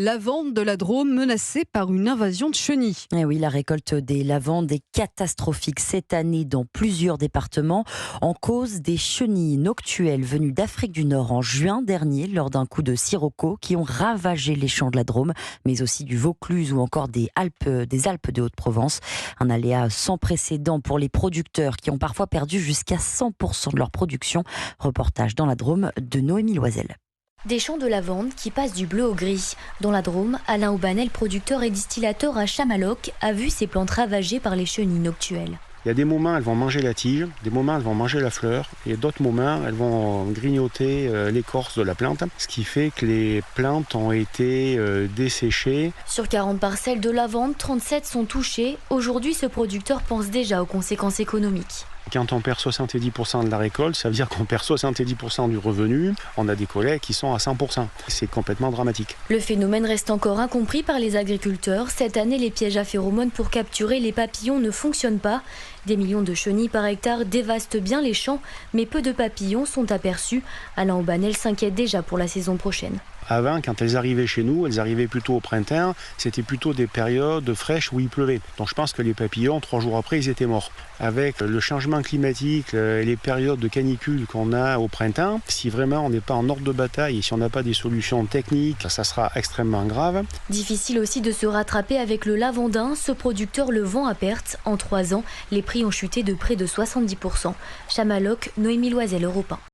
La vente de la Drôme menacée par une invasion de chenilles. Eh oui, la récolte des lavandes est catastrophique cette année dans plusieurs départements en cause des chenilles noctuelles venues d'Afrique du Nord en juin dernier lors d'un coup de sirocco qui ont ravagé les champs de la Drôme, mais aussi du Vaucluse ou encore des Alpes de Haute-Provence. Un aléa sans précédent pour les producteurs qui ont parfois perdu jusqu'à 100% de leur production. Reportage dans la Drôme de Noémie Loisel. Des champs de lavande qui passent du bleu au gris. Dans la Drôme, Alain Aubanel, producteur et distillateur à Chamaloc, a vu ses plantes ravagées par les chenilles noctuelles. Il y a des moments, elles vont manger la tige, des moments, elles vont manger la fleur, et d'autres moments, elles vont grignoter l'écorce de la plante, ce qui fait que les plantes ont été desséchées. Sur 40 parcelles de lavande, 37 sont touchées. Aujourd'hui, ce producteur pense déjà aux conséquences économiques. Quand on perd 70% de la récolte, ça veut dire qu'on perd 70% du revenu. On a des collègues qui sont à 100%. C'est complètement dramatique. Le phénomène reste encore incompris par les agriculteurs. Cette année, les pièges à phéromones pour capturer les papillons ne fonctionnent pas. Des millions de chenilles par hectare dévastent bien les champs, mais peu de papillons sont aperçus. Alain Aubanel s'inquiète déjà pour la saison prochaine. Avant, quand elles arrivaient chez nous, elles arrivaient plutôt au printemps. C'était plutôt des périodes fraîches où il pleuvait. Donc je pense que les papillons, 3 jours après, ils étaient morts. Avec le changement climatique et les périodes de canicule qu'on a au printemps, si vraiment on n'est pas en ordre de bataille et si on n'a pas des solutions techniques, ça sera extrêmement grave. Difficile aussi de se rattraper avec le lavandin. Ce producteur le vend à perte. En 3 ans, les prix ont chuté de près de 70%. Chamaloc, Noémie Loisel, Europe 1.